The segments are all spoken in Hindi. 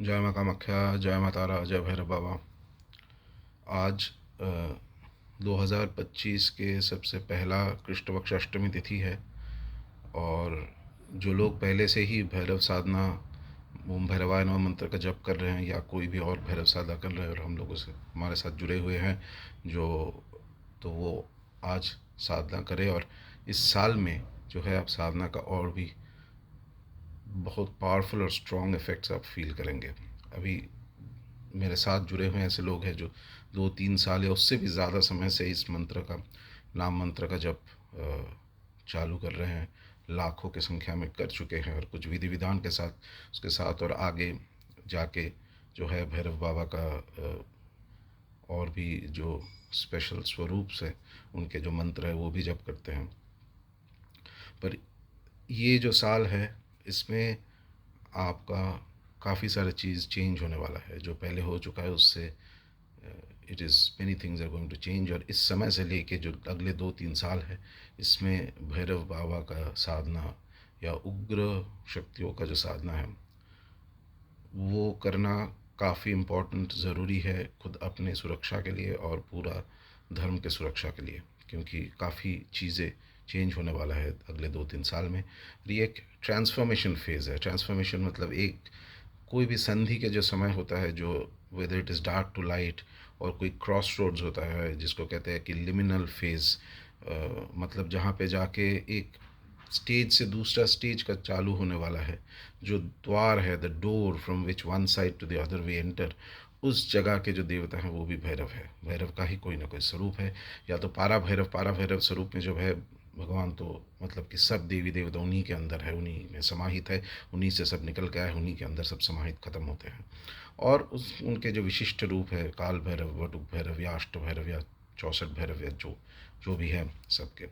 जय माँ कामाख्या, जय माँ तारा, जय भैरव बाबा। आज 2025 के सबसे पहला कृष्ण पक्ष अष्टमी तिथि है। और जो लोग पहले से ही भैरव साधना, ओम भैरवाय नमः मंत्र का जप कर रहे हैं या कोई भी और भैरव साधना कर रहे हैं और हम लोगों से हमारे साथ जुड़े हुए हैं, जो तो वो आज साधना करें। और इस साल में जो है आप साधना का और भी बहुत पावरफुल और स्ट्रॉन्ग इफ़ेक्ट्स आप फील करेंगे। अभी मेरे साथ जुड़े हुए ऐसे लोग हैं जो 2-3 साल या उससे भी ज़्यादा समय से इस मंत्र का, नाम मंत्र का जप चालू कर रहे हैं। लाखों की संख्या में कर चुके हैं और कुछ विधि विधान के साथ उसके साथ और आगे जाके जो है भैरव बाबा का और भी जो स्पेशल स्वरूप से उनके जो मंत्र है वो भी जप करते हैं। पर ये जो साल है इसमें आपका काफ़ी सारा चीज़ चेंज होने वाला है। जो पहले हो चुका है उससे it is many things are going to change. और इस समय से लेके जो अगले 2-3 साल है इसमें भैरव बाबा का साधना या उग्र शक्तियों का जो साधना है वो करना काफ़ी इम्पोर्टेंट ज़रूरी है, खुद अपने सुरक्षा के लिए और पूरा धर्म के सुरक्षा के लिए। क्योंकि काफ़ी चीज़ें चेंज होने वाला है अगले 2-3 साल में। और ये एक ट्रांसफॉर्मेशन फेज़ है। ट्रांसफॉर्मेशन मतलब एक कोई भी संधि के जो समय होता है, जो whether it is dark to light, और कोई क्रॉस रोड्स होता है जिसको कहते हैं कि लिमिनल फेज़, मतलब जहाँ पे जाके एक स्टेज से दूसरा स्टेज का चालू होने वाला है। जो द्वार है, the door from which one side to the other we enter, उस जगह के जो देवता हैं वो भी भैरव है। भैरव का ही कोई ना कोई स्वरूप है। या तो पारा भैरव स्वरूप में जो है भगवान, तो मतलब कि सब देवी देवता उन्हीं के अंदर है, उन्हीं में समाहित है, उन्हीं से सब निकल के आए, उन्हीं के अंदर सब समाहित खत्म होते हैं। और उस उनके जो विशिष्ट रूप है, काल भैरव, वटुक भैरव या अष्ट भैरव या 64 भैरव या जो जो भी है सबके,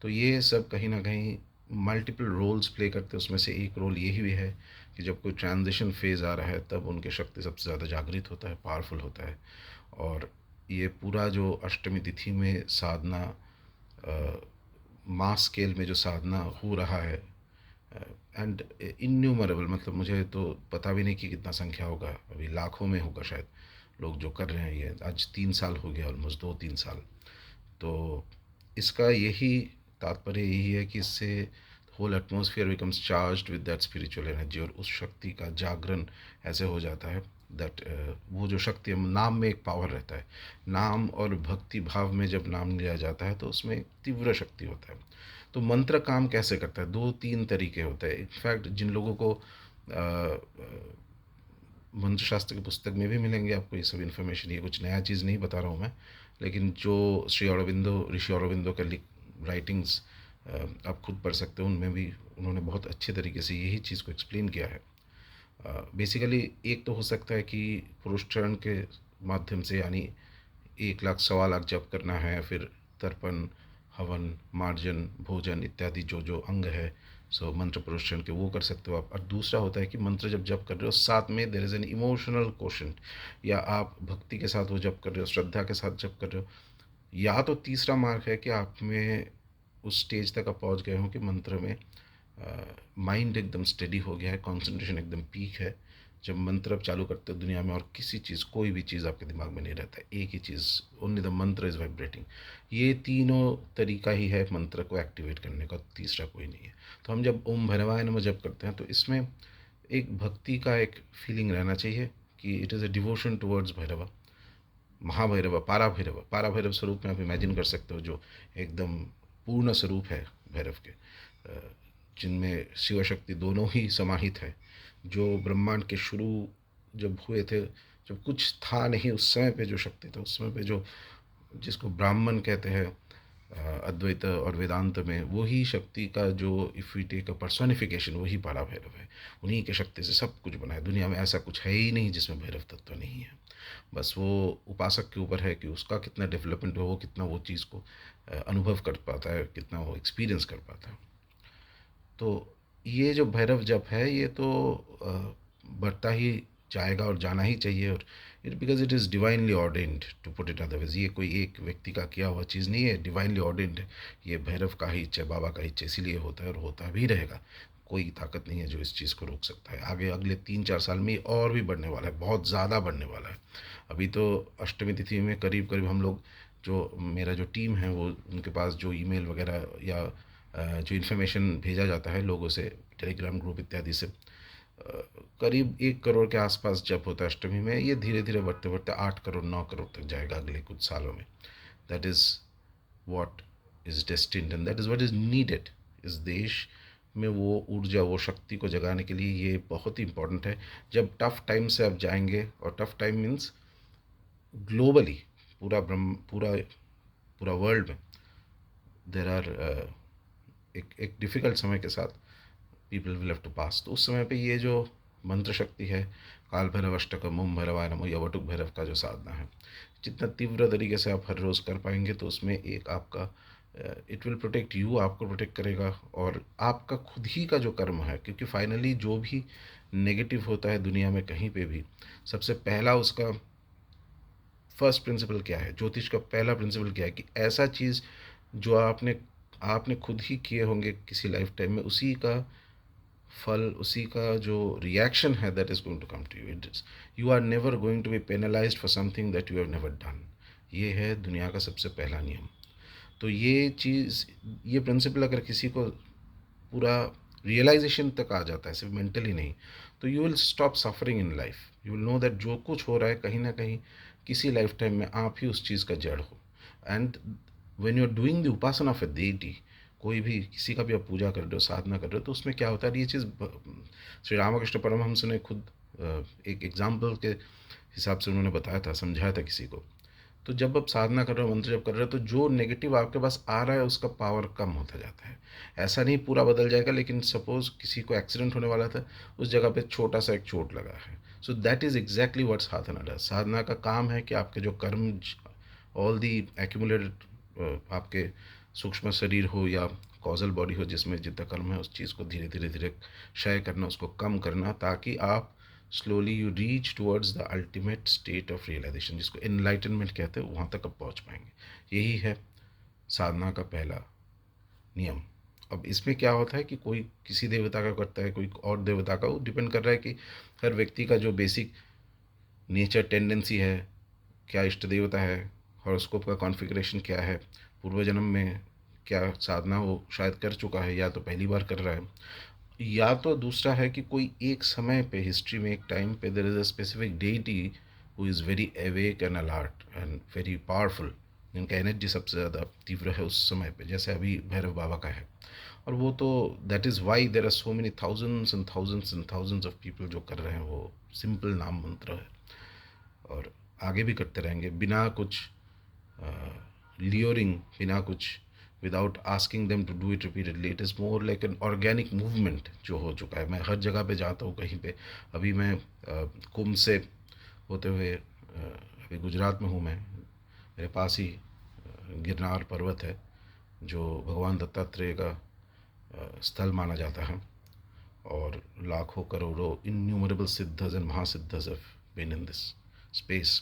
तो ये सब कहीं ना कहीं मल्टीपल रोल्स प्ले करते हैं। उसमें से एक रोल यही भी है कि जब कोई ट्रांजिशन फेज़ आ रहा है तब उनके शक्ति सबसे ज़्यादा जागृत होता है, पावरफुल होता है। और ये पूरा जो अष्टमी तिथि में साधना, मास स्केल में जो साधना हो रहा है, एंड इन्यूमरेबल, मतलब मुझे तो पता भी नहीं कि कितना संख्या होगा, अभी लाखों में होगा शायद लोग जो कर रहे हैं। ये आज 3 साल हो गया, ऑलमोस्ट 2-3 साल। तो इसका यही तात्पर्य यही है कि इससे whole atmosphere becomes charged with that spiritual energy, और उस शक्ति का जागरण ऐसे हो जाता है दैट वो जो शक्ति है, नाम में एक पावर रहता है। नाम और भक्ति भाव में जब नाम लिया जाता है तो उसमें एक तीव्र शक्ति होता है। तो मंत्र काम कैसे करता है, 2-3 तरीके होते हैं। इनफैक्ट जिन लोगों को मंत्र शास्त्र की पुस्तक में भी मिलेंगे आपको ये सब इन्फॉर्मेशन, ये कुछ नया चीज़ नहीं बता रहा हूँ मैं, लेकिन जो श्री अरविंदो, ऋषि अरविंदो का राइटिंग्स आप खुद पढ़ सकते हो, उनमें भी उन्होंने बहुत अच्छे तरीके से यही चीज़ को एक्सप्लेन किया है। बेसिकली एक तो हो सकता है कि पुरुष चरण के माध्यम से, यानी 1 लाख 1.25 लाख जप करना है, फिर तर्पण, हवन, मार्जन, भोजन इत्यादि जो जो अंग है, सो मंत्र पुरुषन के वो कर सकते हो आप। और दूसरा होता है कि मंत्र जब जप कर रहे हो साथ में there is an emotional question, या आप भक्ति के साथ वो जप कर रहे हो, श्रद्धा के साथ जप कर रहे हो। या तो तीसरा मार्ग है कि आप में उस स्टेज तक आप पहुँच गए हो कि मंत्र में माइंड एकदम स्टडी हो गया है, कंसंट्रेशन एकदम पीक है। जब मंत्र आप चालू करते हो दुनिया में और किसी चीज़, कोई भी चीज़ आपके दिमाग में नहीं रहता है, एक ही चीज़, ओनली द मंत्र इज़ वाइब्रेटिंग। ये तीनों तरीका ही है मंत्र को एक्टिवेट करने का, तीसरा कोई नहीं है। तो हम जब ओम भैरवाय नमः जप करते हैं तो इसमें एक भक्ति का एक फीलिंग रहना चाहिए कि it is a devotion towards Bhairava, Mahabhairav, पारा भैरव स्वरूप में आप इमेजिन कर सकते हो, जो एकदम पूर्ण स्वरूप है भैरव के, जिनमें शिव शक्ति दोनों ही समाहित है। जो ब्रह्मांड के शुरू जब हुए थे, जब कुछ था नहीं उस समय पे जो शक्ति था, उस समय पे जो, जिसको ब्राह्मण कहते हैं अद्वैत और वेदांत में, वही शक्ति का जो if we take a personification, वही पारा भैरव है। उन्हीं के शक्ति से सब कुछ बना है। दुनिया में ऐसा कुछ है ही नहीं जिसमें भैरव तत्व नहीं है। बस वो उपासक के ऊपर है कि उसका कितना डेवलपमेंट हो, वो कितना वो चीज़ को अनुभव कर पाता है, कितना वो एक्सपीरियंस कर पाता है। तो ये जो भैरव जप है ये तो बढ़ता ही जाएगा और जाना ही चाहिए। और it because it is divinely ordained, to put it otherwise, ये कोई एक व्यक्ति का किया हुआ चीज़ नहीं है, डिवाइनली ऑर्डेंड है। ये भैरव का ही इच्छा है, बाबा का ही इच्छा है, इसीलिए होता है और होता भी रहेगा। कोई ताकत नहीं है जो इस चीज़ को रोक सकता है। आगे अगले 3-4 साल में ये और भी बढ़ने वाला है, बहुत ज़्यादा बढ़ने वाला है। अभी तो अष्टमी तिथि में करीब करीब हम लोग, जो मेरा जो टीम है वो, उनके पास जो ईमेल वगैरह या जो इन्फॉर्मेशन भेजा जाता है लोगों से, टेलीग्राम ग्रुप इत्यादि से, करीब 1 करोड़ के आसपास जब होता है अष्टमी में, ये धीरे धीरे बढ़ते बढ़ते 8 करोड़ 9 करोड़ तक जाएगा अगले कुछ सालों में। That is what is destined and that is what is needed. इस देश में वो ऊर्जा, वो शक्ति को जगाने के लिए ये बहुत ही इम्पोर्टेंट है। जब टफ़ टाइम से आप जाएंगे, और टफ़ टाइम मीन्स ग्लोबली, पूरा पूरा वर्ल्ड में देर आर, एक डिफ़िकल्ट समय के साथ पीपल विल हैव टू पास। तो उस समय पे ये जो मंत्र शक्ति है, काल भैरव अष्टकम ओम भैरवाय नमः या वटुक भैरव का जो साधना है, जितना तीव्र तरीके से आप हर रोज़ कर पाएंगे तो उसमें एक आपका, इट विल प्रोटेक्ट यू, आपको प्रोटेक्ट करेगा। और आपका खुद ही का जो कर्म है, क्योंकि फाइनली जो भी नेगेटिव होता है दुनिया में कहीं पे भी, सबसे पहला उसका फर्स्ट प्रिंसिपल क्या है, ज्योतिष का पहला प्रिंसिपल क्या है, कि ऐसा चीज़ जो आपने आपने खुद ही किए होंगे किसी लाइफ टाइम में, उसी का फल, उसी का जो रिएक्शन है, that is going to come to you. It is, you are never going to be penalised for something that you have never done. ये है दुनिया का सबसे पहला नियम। तो ये चीज़, ये प्रिंसिपल अगर किसी को पूरा रियलाइजेशन तक आ जाता है, सिर्फ मेंटली नहीं, तो you will stop suffering in life. You will know that जो कुछ हो रहा है कहीं ना कहीं किसी लाइफ टाइम में आप ही उस चीज़ का जड़ हो। And when you are doing the उपासना ऑफ ए deity, कोई भी किसी का भी आप पूजा कर रहे हो, साधना कर रहे हो, तो उसमें क्या होता है, ये चीज़ श्री रामकृष्ण परमहंस ने खुद एक एग्जाम्पल के हिसाब से उन्होंने बताया था, समझाया था किसी को। तो जब आप साधना कर रहे हो, मंत्र जप कर रहे हो, तो जो नेगेटिव आपके पास आ रहा है उसका पावर कम होता जाता है। ऐसा नहीं पूरा बदल जाएगा, लेकिन सपोज़ किसी को एक्सीडेंट होने वाला था, उस जगह पे छोटा सा एक चोट लगा है। So that is exactly what sadhana does. साधना का काम है कि आपके जो कर्म, ऑल दी एक्यूमुलेटेड, आपके सूक्ष्म शरीर हो या कॉजल बॉडी हो, जिसमें जितना कर्म है, उस चीज़ को धीरे धीरे धीरे क्षय करना, उसको कम करना, ताकि आप slowly you reach towards the ultimate state of realisation, जिसको एनलाइटनमेंट कहते हैं, वहाँ तक आप पहुँच पाएंगे। यही है साधना का पहला नियम। अब इसमें क्या होता है कि कोई किसी देवता का करता है, कोई और देवता का, वो डिपेंड कर रहा है कि हर व्यक्ति का जो बेसिक नेचर टेंडेंसी है, क्या इष्ट देवता है, हॉरोस्कोप का कॉन्फ़िगरेशन क्या है, पूर्व जन्म में क्या साधना वो शायद कर चुका है, या तो पहली बार कर रहा है, या तो दूसरा है कि कोई एक समय पे हिस्ट्री में, एक टाइम पे, there is a specific deity who is very awake and alert and very powerful, जिनका एनर्जी सबसे ज़्यादा तीव्र है उस समय पे, जैसे अभी भैरव बाबा का है। और वो तो, that is why there are so many thousands and thousands and thousands of people जो कर रहे हैं, वो सिंपल नाम मंत्र है। और आगे भी करते रहेंगे बिना कुछ लियोरिंग, बिना कुछ, without asking them to do it repeatedly. It is more like an organic movement जो हो चुका है। मैं हर जगह पे जाता हूँ, कहीं पे, अभी मैं कुंभ से होते हुए अभी गुजरात में हूँ मैं। मेरे पास ही गिरनार पर्वत है, जो भगवान दत्तात्रेय का स्थल माना जाता है, और लाखों करोड़ों innumerable siddhas and mahasiddhas have been in this space.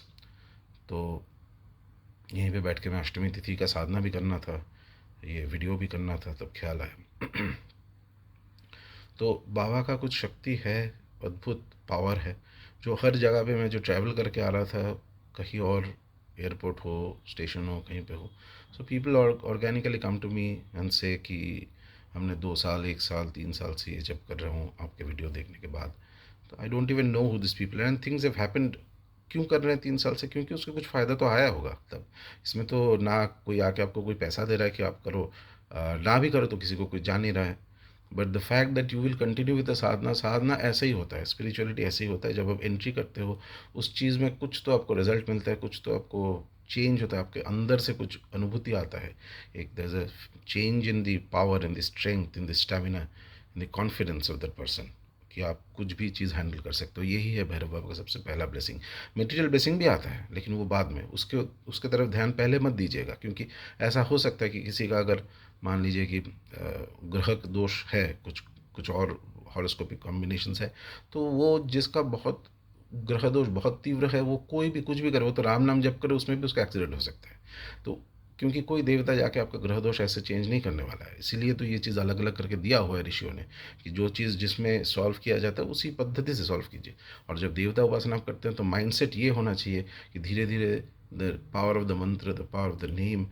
तो यहीं पे बैठ के मैं अष्टमी तिथि का साधना भी करना था, ये वीडियो भी करना था, तब ख्याल आया। तो बाबा का कुछ शक्ति है, अद्भुत पावर है, जो हर जगह पे मैं जो ट्रैवल करके आ रहा था, कहीं और एयरपोर्ट हो, स्टेशन हो, कहीं पे हो, so people organically come to me and say कि हमने 2 साल, 1 साल, 3 साल से ये जब कर रहा हूँ आपके वीडियो देखने के बाद। तो I don't even know who this people and things have happened. क्यों कर रहे हैं 3 साल से? क्योंकि उसका कुछ फ़ायदा तो आया होगा तब। इसमें तो ना कोई आके आपको कोई पैसा दे रहा है कि आप करो, ना भी करो तो किसी को कोई जान नहीं रहा है। But the fact that you will continue with the sadhana, साधना ऐसे ही होता है, स्पिरिचुअलिटी ऐसे ही होता है। जब आप एंट्री करते हो उस चीज़ में, कुछ तो आपको रिजल्ट मिलता है, कुछ तो आपको चेंज होता है, आपके अंदर से कुछ अनुभूति आता है। एक there is a change in the power, in the strength, in the stamina, in the confidence of that person, कि आप कुछ भी चीज़ हैंडल कर सकते हो। यही है भैरव बाबा का सबसे पहला ब्लेसिंग। मटेरियल ब्लेसिंग भी आता है, लेकिन वो बाद में, उसके उसके तरफ ध्यान पहले मत दीजिएगा, क्योंकि ऐसा हो सकता है कि किसी का अगर मान लीजिए कि ग्रह दोष है, कुछ कुछ और हॉरोस्कोपिक कॉम्बिनेशंस है, तो वो जिसका बहुत ग्रह दोष बहुत तीव्र है, वो कोई भी कुछ भी करे, वो तो राम नाम जप करे, उसमें भी उसका एक्सीडेंट हो सकता है। तो क्योंकि कोई देवता जाके आपका ग्रह दोष ऐसे चेंज नहीं करने वाला है। इसीलिए तो ये चीज़ अलग अलग करके दिया हुआ है ऋषियों ने, कि जो चीज़ जिसमें सॉल्व किया जाता है उसी पद्धति से सॉल्व कीजिए। और जब देवता उपासना आप करते हैं तो माइंडसेट ये होना चाहिए कि धीरे धीरे the power of the mantra, the power of the name,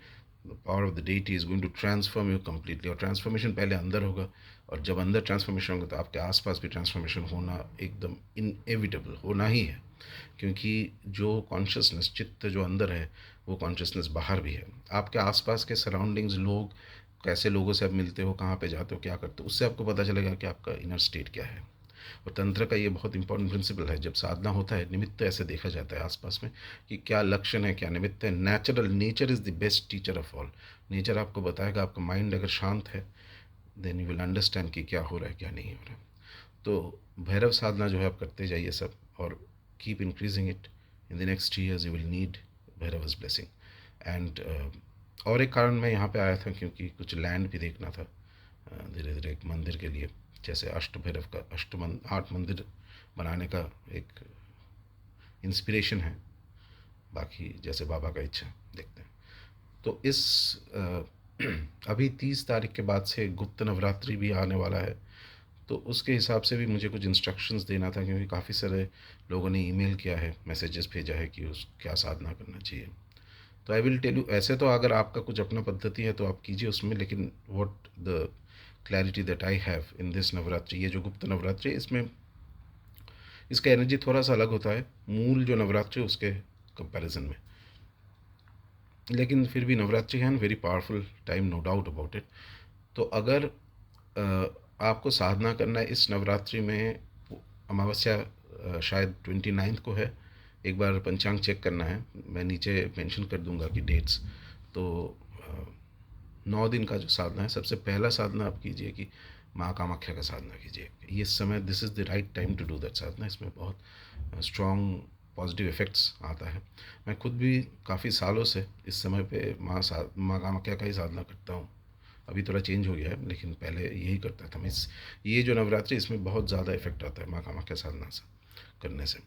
the power of the deity is going to transform you completely. और ट्रांसफॉर्मेशन पहले अंदर होगा, और जब अंदर ट्रांसफॉर्मेशन होगा तो आपके आसपास भी ट्रांसफॉर्मेशन होना एकदम इनएविटेबल होना ही है। क्योंकि जो कॉन्शियसनेस, चित्त जो अंदर है, वो कॉन्शियसनेस बाहर भी है। आपके आसपास के सराउंडिंग्स, लोग, कैसे लोगों से आप मिलते हो, कहाँ पे जाते हो, क्या करते हो, उससे आपको पता चलेगा कि आपका इनर स्टेट क्या है। और तंत्र का ये बहुत इंपॉर्टेंट प्रिंसिपल है। जब साधना होता है, निमित्त ऐसे देखा जाता है आसपास में कि क्या लक्षण है, क्या निमित्त है। Nature is the best teacher of all. Nature आपको बताएगा। आपका माइंड अगर शांत है, देन यू विल अंडरस्टैंड कि क्या हो रहा है, क्या नहीं हो रहा है। तो भैरव साधना जो है आप करते जाइए सब, और keep increasing it. In the next years you will need Bhairav's blessing. And और एक कारण मैं यहाँ पे आया था, क्योंकि कुछ लैंड भी देखना था धीरे धीरे एक मंदिर के लिए। जैसे अष्ट भैरव का 8 मंदिर बनाने का एक इंस्पिरेशन है। बाकी जैसे बाबा का इच्छा, देखते हैं। तो इस अभी 30 तारीख के बाद से गुप्त नवरात्रि भी आने वाला है। तो उसके हिसाब से भी मुझे कुछ इंस्ट्रक्शंस देना था, क्योंकि काफ़ी सारे लोगों ने ईमेल किया है, मैसेजेस भेजा है कि उस क्या साधना करना चाहिए। तो आई विल टेल यू। ऐसे तो अगर आपका कुछ अपना पद्धति है तो आप कीजिए उसमें, लेकिन what the clarity that I have in this Navratri, ये जो गुप्त नवरात्रि, इसमें इसका एनर्जी थोड़ा सा अलग होता है मूल जो नवरात्रि उसके कंपैरिजन में। लेकिन फिर भी नवरात्रि है very powerful time, no doubt about it. तो अगर आपको साधना करना है इस नवरात्रि में, अमावस्या शायद 29 को है। एक बार पंचांग चेक करना है, मैं नीचे मेंशन कर दूंगा कि डेट्स। तो 9 दिन का जो साधना है, सबसे पहला साधना आप कीजिए कि माँ कामाख्या का साधना कीजिए। ये समय, this is the right time to do that sadhana. इसमें बहुत स्ट्रॉन्ग पॉजिटिव इफ़ेक्ट्स आता है। मैं खुद भी काफ़ी सालों से इस समय पे माँ कामाख्या का ही साधना करता हूँ। अभी थोड़ा चेंज हो गया है, लेकिन पहले यही करता था मैं। ये जो नवरात्रि, इसमें बहुत ज़्यादा इफेक्ट आता है माँ कामाख्या साधना से करने से।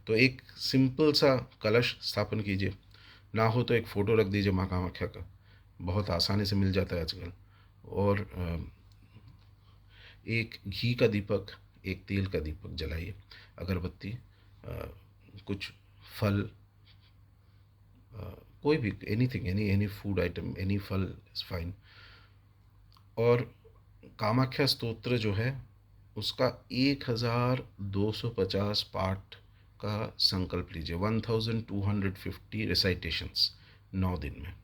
तो एक सिंपल सा कलश स्थापन कीजिए, ना हो तो एक फ़ोटो रख दीजिए माँ कामाख्या का, बहुत आसानी से मिल जाता है आजकल। और एक घी का दीपक, एक तेल का दीपक जलाइए, अगरबत्ती, कुछ फल, कोई भी, anything, any food item, any फल इज़ फाइन। और कामाख्या स्तोत्र जो है उसका 1250 पाठ का संकल्प लीजिए। 1250 रिसाइटेशंस 9 दिन में।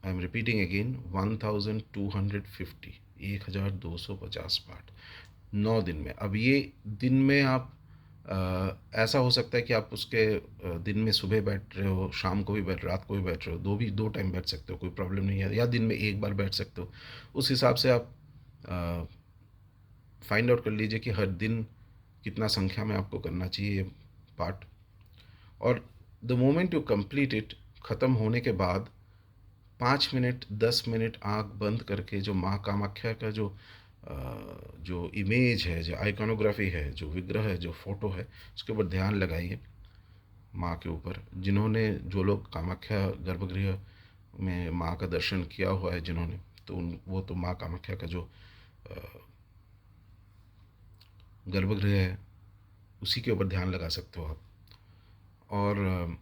आई एम रिपीटिंग अगेन, 1250, 1250 पाठ 9 दिन में। अब ये दिन में आप ऐसा हो सकता है कि आप उसके दिन में सुबह बैठ रहे हो, शाम को भी बैठ, रात को भी बैठ रहे हो, दो टाइम बैठ सकते हो, कोई प्रॉब्लम नहीं है। या दिन में एक बार बैठ सकते हो। उस हिसाब से आप फाइंड आउट कर लीजिए कि हर दिन कितना संख्या में आपको करना चाहिए ये पाठ। और the moment you complete it, ख़त्म होने के बाद 5 मिनट 10 मिनट आँख बंद करके जो माँ कामाख्या का जो इमेज है, जो आइकॉनोग्राफी है, जो विग्रह है, जो फ़ोटो है, उसके ऊपर ध्यान लगाइए, माँ के ऊपर। जो लोग कामाख्या गर्भगृह में माँ का दर्शन किया हुआ है जिन्होंने, तो वो तो माँ कामाख्या का जो गर्भगृह है उसी के ऊपर ध्यान लगा सकते हो आप। और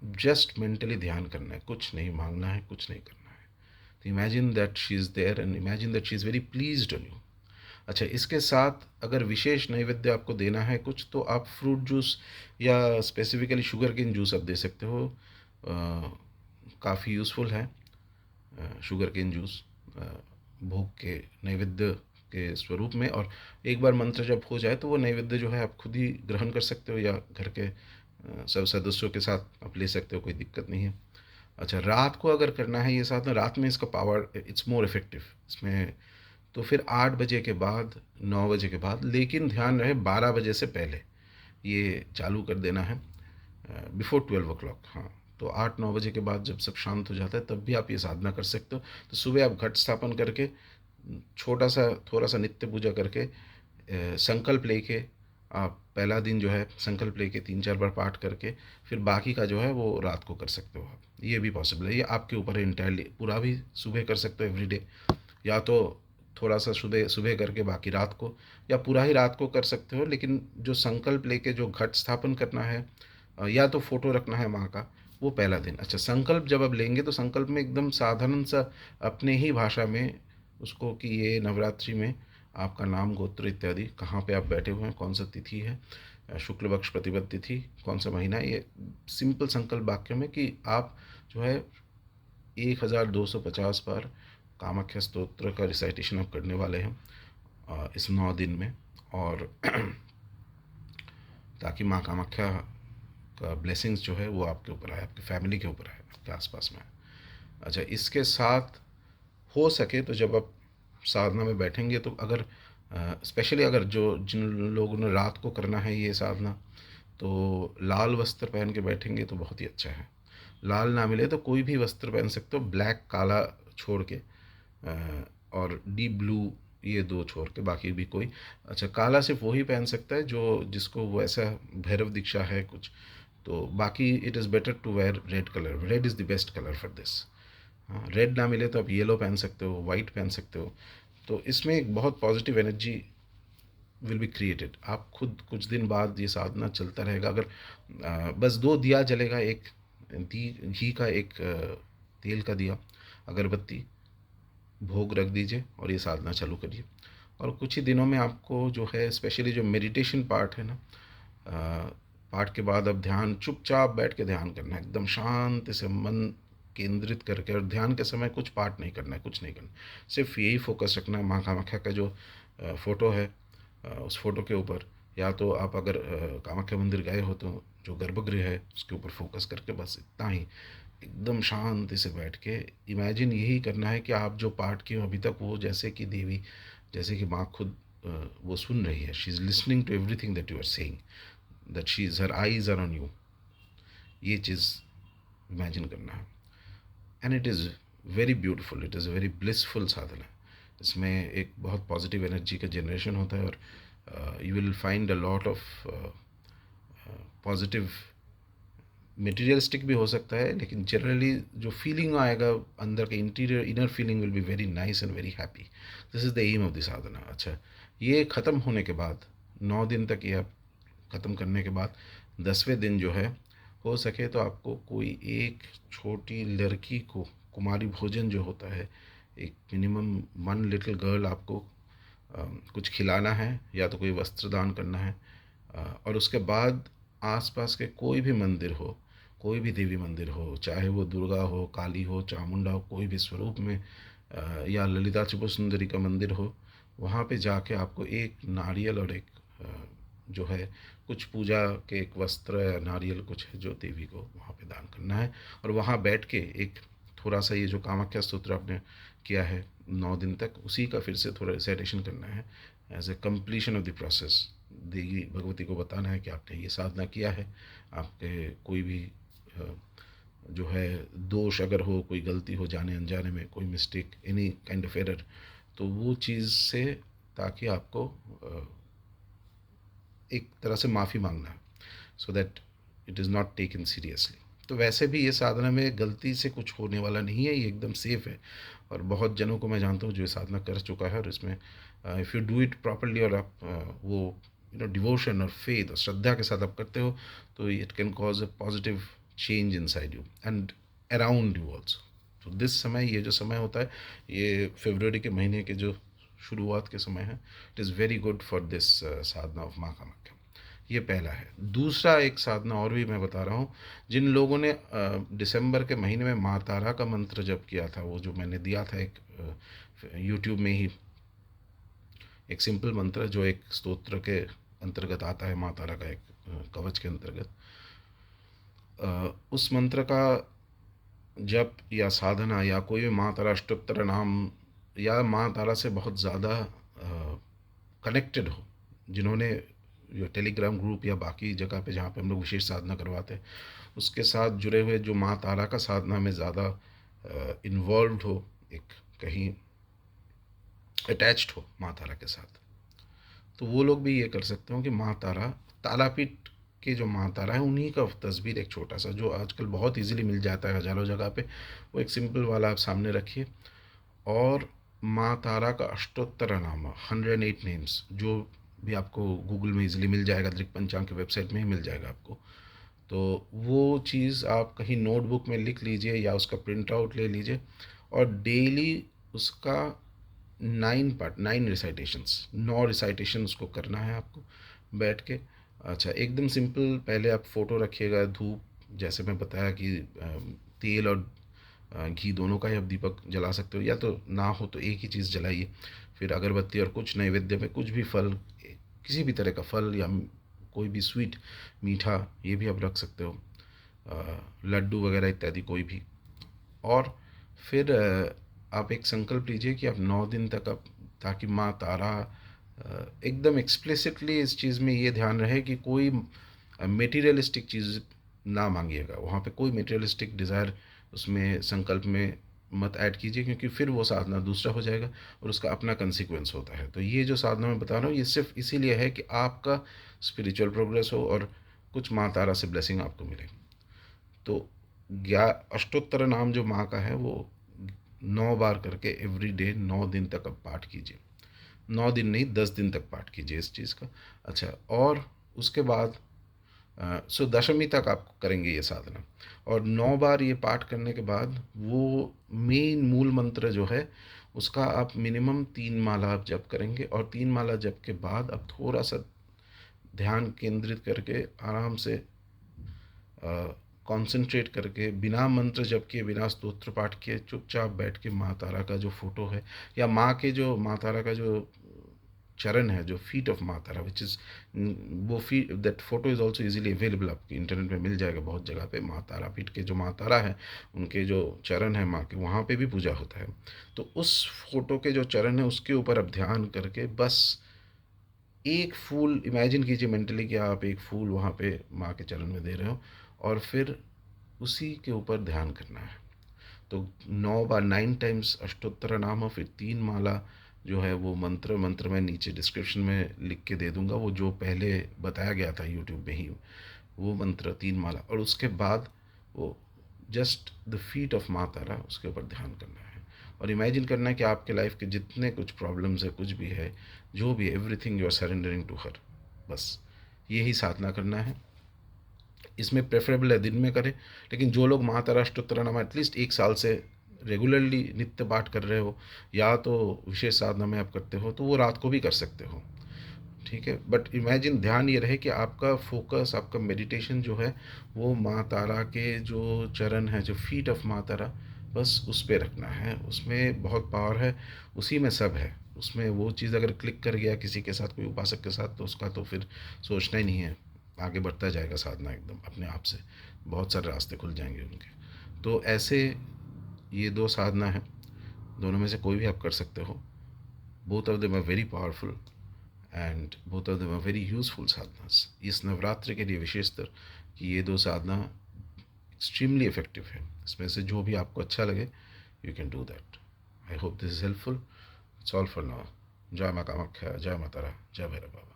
जस्ट मेंटली ध्यान करना है, कुछ नहीं मांगना है, कुछ नहीं करना है। तो imagine that she is there and imagine that she is very pleased on you. अच्छा, इसके साथ अगर विशेष नैवेद्य आपको देना है कुछ, तो आप फ्रूट जूस या स्पेसिफिकली शुगर केन जूस आप दे सकते हो। काफ़ी यूज़फुल है शुगर केन जूस भोग के नैवेद्य के स्वरूप में। और एक बार मंत्र जब हो जाए तो वो नैवेद्य जो है आप खुद ही ग्रहण कर सकते हो, या घर के सब सदस्यों के साथ आप ले सकते हो, कोई दिक्कत नहीं है। अच्छा, रात को अगर करना है ये साधना, रात में इसका पावर इट्स मोर इफेक्टिव इसमें। तो फिर 8 बजे के बाद, 9 बजे के बाद, लेकिन ध्यान रहे 12 बजे से पहले ये चालू कर देना है, बिफोर 12 o'clock। हाँ, तो 8-9 बजे के बाद जब सब शांत हो जाता है तब भी आप ये साधना कर सकते हो। तो सुबह आप घट स्थापन करके, छोटा सा थोड़ा सा नित्य पूजा करके, संकल्प लेके आप पहला दिन जो है संकल्प लेके 3-4 बार पाठ करके फिर बाकी का जो है वो रात को कर सकते हो आप। ये भी पॉसिबल है, ये आपके ऊपर है इंटायरली। पूरा भी सुबह कर सकते हो एवरीडे, या तो थोड़ा सा सुबह सुबह करके बाकी रात को, या पूरा ही रात को कर सकते हो। लेकिन जो संकल्प लेके जो घट स्थापन करना है, या तो फोटो रखना है माँ का, वो पहला दिन। अच्छा, संकल्प जब आप लेंगे तो संकल्प में एकदम साधारण सा अपने ही भाषा में उसको, कि ये नवरात्रि में आपका नाम गोत्र इत्यादि, कहाँ पे आप बैठे हुए हैं, कौन सा तिथि है, शुक्ल पक्ष प्रतिपद तिथि, कौन सा महीना है, ये सिंपल संकल्प वाक्य में कि आप जो है 1250 बार कामाख्या स्तोत्र का रिसाइटेशन आप करने वाले हैं इस 9 दिन में। और ताकि माँ कामाख्या का ब्लेसिंग्स जो है वो आपके ऊपर आए, आपकी फैमिली के ऊपर आए, आपके आसपास में आए। अच्छा, इसके साथ हो सके तो जब आप साधना में बैठेंगे तो अगर स्पेशली अगर जो जिन लोगों ने रात को करना है ये साधना, तो लाल वस्त्र पहन के बैठेंगे तो बहुत ही अच्छा है। लाल ना मिले तो कोई भी वस्त्र पहन सकते हो, ब्लैक काला छोड़ के, और डीप ब्लू, ये दो छोड़ के बाकी भी कोई। अच्छा, काला सिर्फ वही पहन सकता है जो जिसको वो ऐसा भैरव दीक्षा है कुछ, तो बाकी it is better to wear red colour. Red is the best colour for this. हाँ, रेड ना मिले तो आप येलो पहन सकते हो, वाइट पहन सकते हो। तो इसमें एक बहुत positive energy will be created. आप खुद कुछ दिन बाद ये साधना चलता रहेगा। अगर बस 2 दिया जलेगा, एक घी का, एक तेल का दिया, अगरबत्ती, भोग रख दीजिए और ये साधना चालू करिए। और कुछ ही दिनों में आपको जो है स्पेशली जो मेडिटेशन पार्ट है ना, पाठ के बाद अब ध्यान, चुपचाप बैठ के ध्यान करना है, एकदम शांति से मन केंद्रित करके। और ध्यान के समय कुछ पाठ नहीं करना है, कुछ नहीं करना, सिर्फ यही फोकस रखना है माँ कामाख्या का जो फ़ोटो है, उस फोटो के ऊपर। या तो आप अगर कामाख्या मंदिर गए हो तो जो गर्भगृह है उसके ऊपर फोकस करके बस इतना ही एकदम शांति से बैठ के इमेजिन यही करना है कि आप जो पाठ किए हो अभी तक वो जैसे कि देवी, जैसे कि माँ खुद वो सुन रही है, she is listening to everything that you are saying, that she is, her eyes are on you. ये चीज़ इमेजिन करना है। And it is very beautiful, it is very blissful sadhana. इसमें एक बहुत पॉजिटिव एनर्जी का जनरेशन होता है, और you will find a lot of positive. Materialistic भी हो सकता है, लेकिन जनरली जो फीलिंग आएगा अंदर के interior inner feeling will be very nice and very happy. This is the aim of the sadhana. अच्छा, ये ख़त्म होने के बाद 9 दिन तक ये आप ख़त्म करने के बाद 10वें दिन जो है, हो सके तो आपको कोई एक छोटी लड़की को कुमारी भोजन जो होता है, एक मिनिमम 1 लिटिल गर्ल आपको कुछ खिलाना है, या तो कोई वस्त्र दान करना है। और उसके बाद आसपास के कोई भी मंदिर हो, कोई भी देवी मंदिर हो, चाहे वो दुर्गा हो, काली हो, चामुंडा हो, कोई भी स्वरूप में, या ललिता त्रिपुर सुंदरी का मंदिर हो, वहाँ पे जाके आपको एक नारियल और एक जो है कुछ पूजा के एक वस्त्र या नारियल कुछ है जो देवी को वहाँ पे दान करना है। और वहाँ बैठ के एक थोड़ा सा ये जो कामाख्या स्तोत्र आपने किया है 9 दिन तक, उसी का फिर से थोड़ा रिसाइटेशन करना है as a completion of the process. Devi Bhagwati को बताना है कि आपने ये साधना किया है। आपके कोई भी जो है दोष अगर हो, कोई गलती हो जाने अनजाने में, कोई mistake, any kind of error, तो वो चीज़ से, ताकि आपको एक तरह से माफ़ी मांगना है, so that it is not taken seriously. तो वैसे भी ये साधना में गलती से कुछ होने वाला नहीं है, ये एकदम सेफ़ है। और बहुत जनों को मैं जानता हूँ जो ये साधना कर चुका है, और इसमें if you do it properly, और आप वो डिवोशन और फेथ और श्रद्धा के साथ आप करते हो, तो it can cause a positive change inside you and around you also. तो दिस समय, ये जो समय होता है, ये फरवरी के महीने के जो शुरुआत के समय है, it is very good for this Sadhana of माँ कामाख्या। ये पहला है। दूसरा एक साधना और भी मैं बता रहा हूँ, जिन लोगों ने दिसंबर के महीने में माँ तारा का मंत्र जप किया था, वो जो मैंने दिया था एक यूट्यूब में ही, एक सिंपल मंत्र जो एक स्तोत्र के अंतर्गत आता है, माँ तारा का एक कवच के अंतर्गत, उस मंत्र का जप या साधना, या कोई भी माँ तारा अष्टोत्तर नाम, या माँ तारा से बहुत ज़्यादा कनेक्टेड हो, जिन्होंने जो टेलीग्राम ग्रुप या बाकी जगह पे जहाँ पे हम लोग विशेष साधना करवाते हैं, उसके साथ जुड़े हुए, जो माँ तारा का साधना में ज़्यादा इन्वॉल्व हो, एक कहीं अटैच्ड हो माँ तारा के साथ, तो वो लोग भी ये कर सकते हो कि माँ तारा तारापीठ के जो माँ तारा है उन्हीं का तस्वीर, एक छोटा सा जो आजकल बहुत इजीली मिल जाता है हज़ारों जगह पे, वो एक सिंपल वाला आप सामने रखिए। और माँ तारा का अष्टोत्तर नाम 108 नेम्स, जो भी आपको गूगल में इजीली मिल जाएगा, दृक पंचांग की वेबसाइट में ही मिल जाएगा आपको। तो वो चीज़ आप कहीं नोटबुक में लिख लीजिए या उसका प्रिंट आउट ले लीजिए, और डेली उसका 9 रिसाइटेशंस, 9 रिसाइटेशन उसको करना है आपको बैठ के। अच्छा, एकदम सिंपल, पहले आप फ़ोटो रखिएगा, धूप, जैसे मैं बताया कि तेल और घी दोनों का ही आप दीपक जला सकते हो, या तो ना हो तो एक ही चीज़ जलाइए। फिर अगरबत्ती और कुछ नैवेद्य में कुछ भी फल, किसी भी तरह का फल या कोई भी स्वीट, मीठा, ये भी आप रख सकते हो, लड्डू वगैरह इत्यादि कोई भी। और फिर आप एक संकल्प लीजिए कि आप 9 दिन तक आप, ताकि माँ तारा एकदम एक्सप्लिसिटली इस चीज़ में ये ध्यान रहे कि कोई मटेरियलिस्टिक चीज़ ना मांगिएगा, वहाँ पे कोई मटेरियलिस्टिक डिज़ायर उसमें संकल्प में मत ऐड कीजिए, क्योंकि फिर वो साधना दूसरा हो जाएगा और उसका अपना कंसिक्वेंस होता है। तो ये जो साधना मैं बता रहा हूँ, ये सिर्फ इसीलिए है कि आपका स्पिरिचुअल प्रोग्रेस हो और कुछ माँ तारा से ब्लेसिंग आपको मिले। तो अष्टोत्तर नाम जो माँ का है, वो 9 बार करके एवरी डे 9 दिन तक आप पाठ कीजिए। 9 दिन नहीं, 10 दिन तक पाठ कीजिए इस चीज़ का। अच्छा, और उसके बाद सो दशमी तक आप करेंगे ये साधना, और 9 बार ये पाठ करने के बाद वो मेन मूल मंत्र जो है उसका आप मिनिमम 3 माला आप जप करेंगे, और 3 माला जप के बाद आप थोड़ा सा ध्यान केंद्रित करके आराम से कंसंट्रेट करके, बिना मंत्र जप किए, बिना स्तोत्र पाठ किए, चुपचाप बैठ के माँ तारा का जो फोटो है, या माँ के जो माँ तारा का जो चरण है, जो फीट ऑफ माँ तारा विच इज़, वो feet, that photo is also easily available, आपके इंटरनेट में मिल जाएगा बहुत जगह पे। माँ तारा पीठ के जो माँ तारा है, उनके जो चरण है माँ के, वहाँ पे भी पूजा होता है। तो उस फोटो के जो चरण है उसके ऊपर आप ध्यान करके बस एक फूल इमेजिन कीजिए मेंटली कि आप एक फूल वहाँ पे माँ के चरण में दे रहे हो, और फिर उसी के ऊपर ध्यान करना है। तो 9 बार, 9 टाइम्स अष्टोत्तर नाम, और फिर 3 माला जो है वो मंत्र मैं नीचे डिस्क्रिप्शन में लिख के दे दूंगा, वो जो पहले बताया गया था यूट्यूब में ही, वो मंत्र 3 माला, और उसके बाद वो जस्ट द फीट ऑफ माँ तारा, उसके ऊपर ध्यान करना है। और इमेजिन करना है कि आपके लाइफ के जितने कुछ प्रॉब्लम्स है, कुछ भी है, जो भी, everything you are surrendering to her, बस यही साधना करना है। इसमें प्रेफरेबल है दिन में करें, लेकिन जो लोग महाताराष्टोत्तर नाम एटलीस्ट 1 साल से रेगुलरली नित्य पाठ कर रहे हो, या तो विशेष साधना में आप करते हो, तो वो रात को भी कर सकते हो, ठीक है। बट इमेजिन, ध्यान ये रहे कि आपका फोकस, आपका मेडिटेशन जो है वो माँ तारा के जो चरण है, जो फीट ऑफ माँ तारा, बस उस पर रखना है। उसमें बहुत पावर है, उसी में सब है। उसमें वो चीज़ अगर क्लिक कर गया किसी के साथ, कोई उपासक के साथ, तो उसका तो फिर सोचना ही नहीं है, आगे बढ़ता जाएगा साधना एकदम अपने आप से, बहुत सारे रास्ते खुल जाएंगे उनके। तो ऐसे ये 2 साधना है, दोनों में से कोई भी आप कर सकते हो। Both of them are very powerful and both of them are very useful sadhanas. इस नवरात्रि के लिए विशेषतर कि ये 2 साधना एक्सट्रीमली इफेक्टिव है। इसमें से जो भी आपको अच्छा लगे, you can do that. I hope this is helpful. It's all for now. जय माँ कामाख्या, जय माता रा, जय भैरव बाबा।